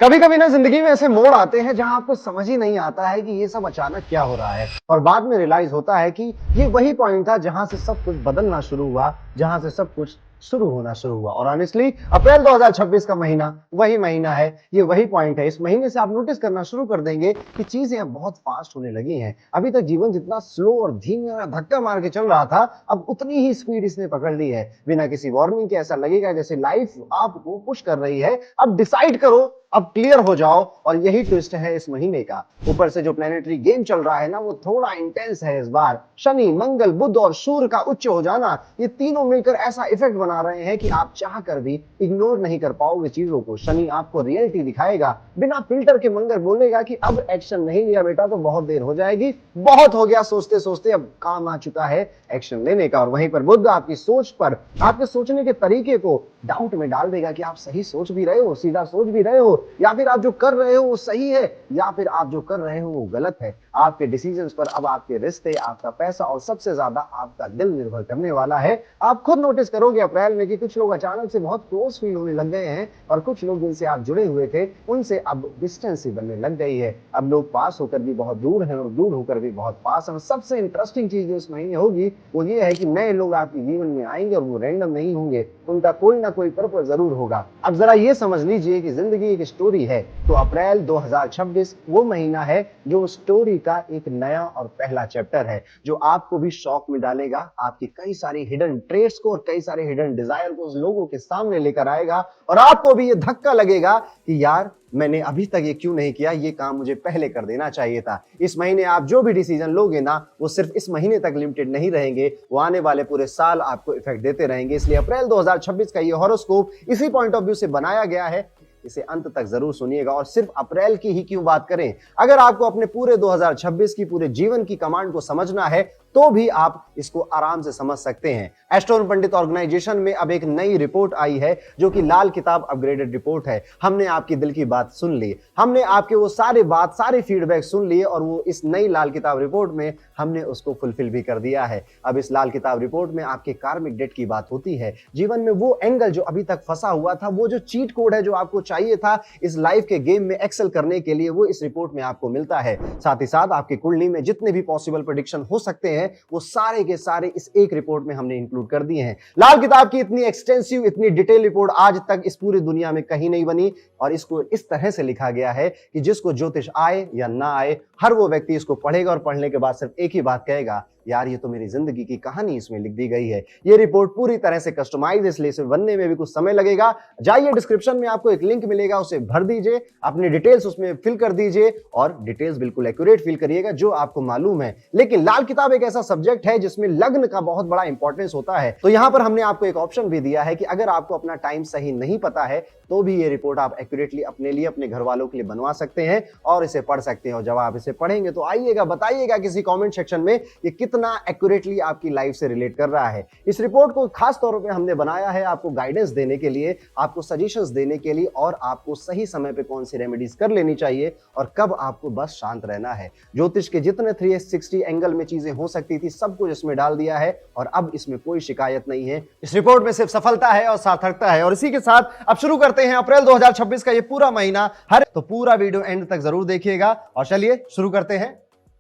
कभी कभी ना जिंदगी में ऐसे मोड़ आते हैं जहां आपको समझ ही नहीं आता है कि ये सब अचानक क्या हो रहा है और बाद में रियलाइज होता है कि ये वही पॉइंट था जहां से सब कुछ बदलना शुरू हुआ, जहां से सब कुछ शुरू होना शुरू हुआ। और ऑनेस्टली अप्रैल 2026 का महीना वही महीना है, ये वही पॉइंट है। इस महीने से आप नोटिस करना शुरू कर देंगे कि चीजें अब बहुत फास्ट होने लगी हैं। अभी तक जीवन जितना स्लो और धीमे और धक्का मार के चल रहा था, अब उतनी ही स्पीड इसने पकड़ ली है। बिना किसी वार्निंग के ऐसा लगेगा जैसे लाइफ आपको पुश कर रही है, अब डिसाइड करो, अब क्लियर हो जाओ। और यही ट्विस्ट है इस महीने का। ऊपर से जो प्लेनेटरी गेम चल रहा है ना, वो थोड़ा इंटेंस है इस बार। शनि, मंगल, बुध और सूर्य का उच्च हो जाना, ये तीनों मिलकर ऐसा इफेक्ट बना रहे हैं कि आप चाह कर भी इग्नोर नहीं कर पाओगे चीजों को। शनि आपको रियलिटी दिखाएगा, बिना फिल्टर के मंगल बोलेगा कि अब एक्शन नहीं लिया बेटा तो बहुत देर हो जाएगी, बहुत हो गया सोचते सोचते, अब काम आ चुका है एक्शन लेने का। और वहीं पर बुध आपकी सोच पर, आपके सोचने के तरीके को डाउट में डाल देगा कि आप सही सोच भी रहे हो, सीधा सोच भी रहे हो, या फिर आप जो कर रहे हो वो सही है, या फिर आप जो कर रहे हो वो गलत है। आपके डिसीजंस पर अब आपके रिश्ते, आपका पैसा और सबसे ज्यादा आपका दिल निर्भर करने वाला है। आप खुद नोटिस करोगे अप्रैल में कि कुछ लोग अचानक से बहुत क्लोज फील होने लग गए हैं और कुछ लोग जिनसे आप जुड़े हुए थे उनसे अब डिस्टेंस ही बनने लग गई है। अब लोग पास होकर भी बहुत दूर हैं और दूर होकर भी बहुत पास हैं। सबसे इंटरेस्टिंग चीज जो इस महीने होगी वो ये है कि नए लोग आपके जीवन में आएंगे और वो रैंडम नहीं होंगे, उनका कोई ना कोई पर्पस जरूर होगा। अब जरा ये समझ लीजिए कि जिंदगी एक स्टोरी है, तो अप्रैल 2026 वो महीना है जो स्टोरी का एक नया और पहला चैप्टर है, जो आपको भी शॉक में डालेगा, आपकी कई सारी हिडन ट्रेड्स को और कई सारे हिडन डिजायर को उस लोगों के सामने लेकर आएगा। और आपको भी ये धक्का लगेगा कि यार मैंने अभी तक ये क्यों नहीं किया, ये काम मुझे पहले कर देना चाहिए था। इस महीने आप जो भी डिसीजन लोगे ना, वो सिर्फ इस महीने तक लिमिटेड नहीं रहेंगे, वो आने वाले पूरे साल आपको इफेक्ट देते रहेंगे। इसलिए अप्रैल 2026 का ये हॉरोस्कोप इसी पॉइंट ऑफ व्यू से बनाया गया है, इसे अंत तक जरूर सुनिएगा। और सिर्फ अप्रैल की ही क्यों बात करें, अगर आपको अपने पूरे 2026 की, पूरे जीवन की कमांड को समझना है तो भी आप इसको आराम से समझ सकते हैं। एस्ट्रो पंडित ऑर्गेनाइजेशन में अब एक नई रिपोर्ट आई है जो कि लाल किताब अपग्रेडेड रिपोर्ट है। हमने आपकी दिल की बात सुन ली, हमने आपके वो सारे फीडबैक सुन लिए और वो इस नई लाल किताब रिपोर्ट में हमने उसको फुलफिल भी कर दिया है। अब इस लाल किताब रिपोर्ट में आपके कार्मिक डेट की बात होती है, जीवन में वो एंगल जो अभी तक फंसा हुआ था, वो जो चीट कोड है जो आपको चाहिए था इस लाइफ के गेम में एक्सेल करने के लिए, वो इस रिपोर्ट में आपको मिलता है। साथ ही साथ आपकी कुंडली में जितने भी पॉसिबल प्रेडिक्शन हो सकते हैं वो सारे के सारे इस एक रिपोर्ट में हमने इंक्लूड कर दिए हैं। लाल किताब की इतनी एक्सटेंसिव, इतनी डिटेल रिपोर्ट आज तक इस पूरी दुनिया में कहीं नहीं बनी। और इसको इस तरह से लिखा गया है कि जिसको ज्योतिष आए या ना आए, हर वो व्यक्ति इसको पढ़ेगा और पढ़ने के बाद सिर्फ एक ही बात कहेगा, यार ये तो मेरी जिंदगी की कहानी इसमें लिख दी गई है। ये रिपोर्ट पूरी तरह से कस्टमाइज, इसलिए इसे बनने में भी कुछ समय लगेगा। जाइए डिस्क्रिप्शन में आपको एक लिंक मिलेगा, उसे भर दीजिए, अपनी डिटेल्स उसमें फिल कर दीजिए और डिटेल्स बिल्कुल एक्यूरेट फिल करिएगा जो आपको मालूम है। लेकिन लाल किताब एक ऐसा सब्जेक्ट है जिसमें लग्न का बहुत बड़ा इंपॉर्टेंस होता है, तो यहां पर हमने आपको एक ऑप्शन भी दिया है कि अगर आपको अपना टाइम सही नहीं पता है तो भी ये रिपोर्ट आप एक्यूरेटली अपने लिए, अपने घर वालों के लिए बनवा सकते हैं और इसे पढ़ सकते हैं। और जब आप इसे पढ़ेंगे तो आइएगा, बताइएगा किसी कमेंट सेक्शन में ये कितना एक्यूरेटली आपकी लाइफ से रिलेट कर रहा है। इस रिपोर्ट को खास तौर पे हमने बनाया है आपको गाइडेंस देने के लिए, आपको सजेशंस देने के लिए और आपको सही समय पे कौन सी रेमेडीज कर लेनी चाहिए और कब आपको बस शांत रहना है। ज्योतिष के जितने 360 एंगल में चीजें हो सकती थी सब कुछ इसमें डाल दिया है और अब इसमें कोई शिकायत नहीं है। इस रिपोर्ट में सिर्फ सफलता है और सार्थकता है। और इसी के साथ अब शुरू करते हैं अप्रैल 2026 का ये पूरा महीना। तो पूरा वीडियो एंड तक जरूर देखिएगा। और चलिए शुरू करते हैं,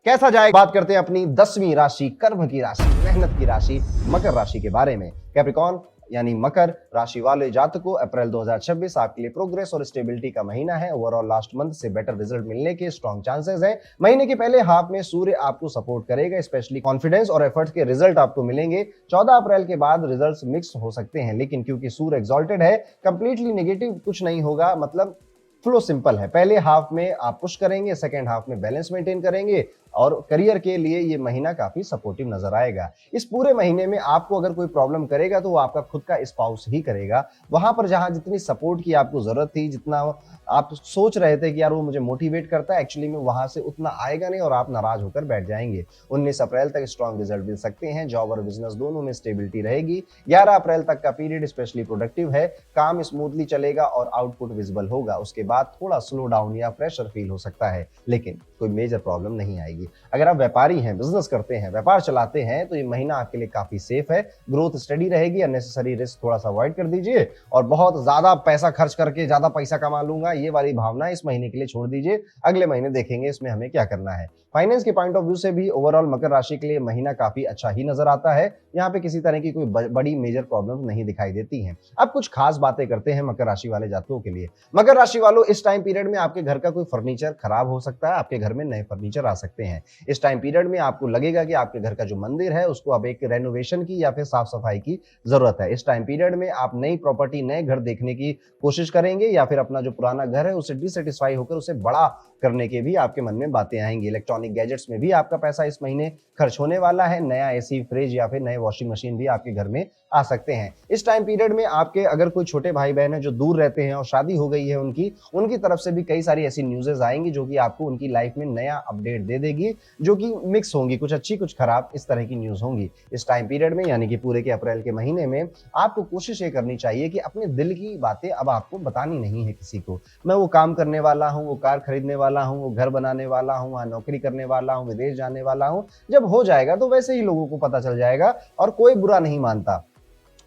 कैसा जाए। बात करते हैं अपनी 10वीं राशि, कर्म की राशि, मेहनत की राशि, मकर राशि के बारे में। कैप्रिकॉर्न यानी मकर राशि वाले जातकों, अप्रैल 2026 आपके लिए प्रोग्रेस और स्टेबिलिटी का महीना है। ओवरऑल लास्ट मंथ से बेटर रिजल्ट मिलने के स्ट्रॉन्ग चांसेस हैं। महीने के पहले हाफ में सूर्य आपको सपोर्ट करेगा, स्पेशली कॉन्फिडेंस और एफर्ट्स के रिजल्ट आपको मिलेंगे। 14 अप्रैल के बाद रिजल्ट्स मिक्स हो सकते हैं, लेकिन क्योंकि सूर्य एक्सॉल्टेड है, कंप्लीटली नेगेटिव कुछ नहीं होगा। मतलब फ्लो सिंपल है, पहले हाफ में आप पुश करेंगे, सेकेंड हाफ में बैलेंस मेंटेन करेंगे और करियर के लिए ये महीना काफी सपोर्टिव नजर आएगा। इस पूरे महीने में आपको अगर कोई प्रॉब्लम करेगा तो वो आपका खुद का स्पाउस ही करेगा। वहां पर जहां जितनी सपोर्ट की आपको जरूरत थी, जितना आप सोच रहे थे कि यार वो मुझे मोटिवेट करता है, एक्चुअली में वहां से उतना आएगा नहीं और आप नाराज होकर बैठ जाएंगे। 19 अप्रैल तक स्ट्रॉन्ग रिजल्ट मिल सकते हैं, जॉब और बिजनेस दोनों में स्टेबिलिटी रहेगी। 11 अप्रैल तक का पीरियड स्पेशली प्रोडक्टिव है, काम स्मूथली चलेगा और आउटपुट विजिबल होगा। उसके बाद थोड़ा स्लो डाउन या प्रेशर फील हो सकता है, लेकिन कोई मेजर प्रॉब्लम नहीं आएगी। जाएगी। अगर आप व्यापारी हैं, बिजनेस करते हैं, व्यापार चलाते हैं, तो ये महीना आपके लिए काफी सेफ है। ग्रोथ स्टडी रहेगी, अननेसेसरी रिस्क थोड़ा सा अवॉइड कर दीजिए और बहुत ज्यादा पैसा खर्च करके ज्यादा पैसा कमा लूंगा, ये वाली भावना इस महीने के लिए छोड़ दीजिए। अगले महीने देखेंगे इसमें हमें क्या करना है। फाइनेंस के पॉइंट ऑफ व्यू से भी ओवरऑल मकर राशि के लिए महीना काफी अच्छा ही नजर आता है। यहाँ पे किसी तरह की कोई बड़ी मेजर प्रॉब्लम नहीं दिखाई देती हैं। अब कुछ खास बातें करते हैं मकर राशि वाले जातकों के लिए। मकर राशि वालों, इस टाइम पीरियड में आपके घर का कोई फर्नीचर खराब हो सकता है, आपके घर में नए फर्नीचर आ सकते हैं। इस टाइम पीरियड में आपको लगेगा कि आपके घर का जो मंदिर है उसको अब एक रेनोवेशन की या फिर साफ सफाई की जरूरत है। इस टाइम पीरियड में आप नई प्रॉपर्टी, नए घर देखने की कोशिश करेंगे या फिर अपना जो पुराना घर है उसे डिससेटिस्फाई होकर उसे बड़ा करने के भी आपके मन में बातें आएंगी। इलेक्ट्रॉनिक गैजेट्स में भी आपका पैसा इस महीने खर्च होने वाला है। नया एसी, फ्रिज या फिर नए वॉशिंग मशीन भी आपके घर में आ सकते हैं। इस टाइम पीरियड में आपके अगर कोई छोटे भाई बहन है जो दूर रहते हैं और शादी हो गई है उनकी तरफ से भी कई सारी ऐसी न्यूज़ेस आएंगी जो कि आपको उनकी लाइफ में नया अपडेट दे देगी, जो कि मिक्स होंगी, कुछ अच्छी कुछ खराब, इस तरह की न्यूज़ होंगी इस टाइम पीरियड में, यानी कि पूरे के अप्रैल के महीने में। आपको कोशिश ये करनी चाहिए कि अपने दिल की बातें अब आपको बतानी नहीं है किसी को। मैं वो काम करने वाला हूँ, वो कार खरीदने वाला हूँ, वो घर बनाने वाला हूँ, वहाँ नौकरी करने वाला हूँ, विदेश जाने वाला हूँ। जब हो जाएगा तो वैसे ही लोगों को पता चल जाएगा और कोई बुरा नहीं मानता।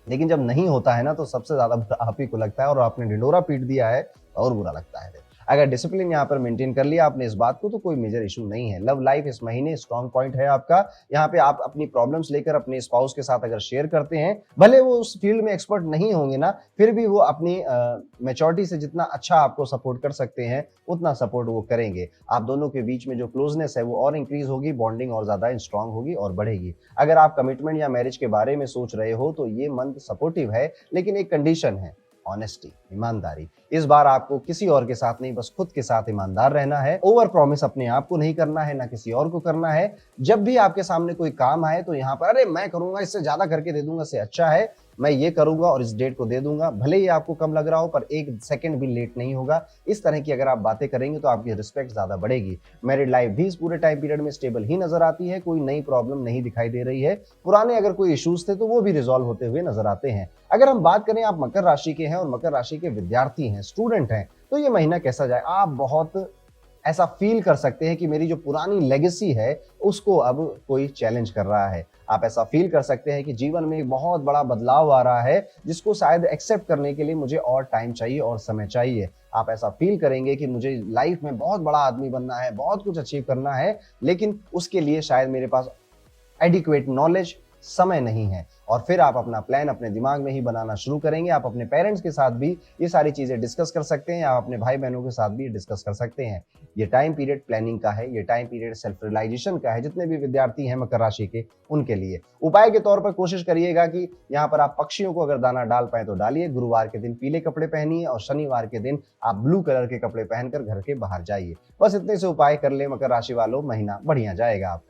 लेकिन जब नहीं होता है ना तो सबसे ज्यादा बुरा आप ही को लगता है और आपने ढिंढोरा पीट दिया है और बुरा लगता है। अगर डिसिप्लिन यहाँ पर मेंटेन कर लिया आपने इस बात को तो कोई मेजर इशू नहीं है। लव लाइफ इस महीने स्ट्रॉन्ग पॉइंट है आपका। यहाँ पे आप अपनी प्रॉब्लम्स लेकर अपने स्पाउस के साथ अगर शेयर करते हैं, भले वो उस फील्ड में एक्सपर्ट नहीं होंगे ना, फिर भी वो अपनी मैच्योरिटी से जितना अच्छा आपको सपोर्ट कर सकते हैं उतना सपोर्ट वो करेंगे। आप दोनों के बीच में जो क्लोजनेस है वो और इंक्रीज होगी, बॉन्डिंग और ज्यादा स्ट्रांग होगी और बढ़ेगी। अगर आप कमिटमेंट या मैरिज के बारे में सोच रहे हो तो ये मंथ सपोर्टिव है, लेकिन एक कंडीशन है, ऑनेस्टी, ईमानदारी। इस बार आपको किसी और के साथ नहीं, बस खुद के साथ ईमानदार रहना है। ओवर प्रॉमिस अपने आप को नहीं करना है, ना किसी और को करना है। जब भी आपके सामने कोई काम आए तो यहाँ पर अरे मैं करूंगा, इससे ज्यादा करके दे दूंगा, इससे अच्छा है मैं ये करूंगा और इस डेट को दे दूंगा, भले ही आपको कम लग रहा हो पर एक सेकंड भी लेट नहीं होगा। इस तरह की अगर आप बातें करेंगे तो आपकी रिस्पेक्ट ज्यादा बढ़ेगी। मैरिड लाइफ भी इस पूरे टाइम पीरियड में स्टेबल ही नजर आती है, कोई नई प्रॉब्लम नहीं दिखाई दे रही है। पुराने अगर कोई इश्यूज थे तो वो भी रिजॉल्व होते हुए नजर आते हैं। अगर हम बात करें आप मकर राशि के हैं और मकर राशि के विद्यार्थी हैं, स्टूडेंट हैं, तो ये महीना कैसा जाए? आप बहुत ऐसा फील कर सकते हैं कि मेरी जो पुरानी लेगेसी है उसको अब कोई चैलेंज कर रहा है। आप ऐसा फील कर सकते हैं कि जीवन में एक बहुत बड़ा बदलाव आ रहा है जिसको शायद एक्सेप्ट करने के लिए मुझे और टाइम चाहिए और समय चाहिए। आप ऐसा फील करेंगे कि मुझे लाइफ में बहुत बड़ा आदमी बनना है, बहुत कुछ अचीव करना है, लेकिन उसके लिए शायद मेरे पास एडिक्वेट नॉलेज, समय नहीं है। और फिर आप अपना प्लान अपने दिमाग में ही बनाना शुरू करेंगे। आप अपने पेरेंट्स के साथ भी ये सारी चीजें डिस्कस कर सकते हैं, आप अपने भाई बहनों के साथ भी डिस्कस कर सकते हैं। ये टाइम पीरियड प्लानिंग का है, ये टाइम पीरियड सेल्फ रियलाइजेशन का है। जितने भी विद्यार्थी हैं मकर राशि के, उनके लिए उपाय के तौर पर कोशिश करिएगा कि यहाँ पर आप पक्षियों को अगर दाना डाल पाए तो डालिए। गुरुवार के दिन पीले कपड़े पहनिए और शनिवार के दिन आप ब्लू कलर के कपड़े पहनकर घर के बाहर जाइए। बस इतने से उपाय कर ले मकर राशि वालों, महीना बढ़िया जाएगा आपका।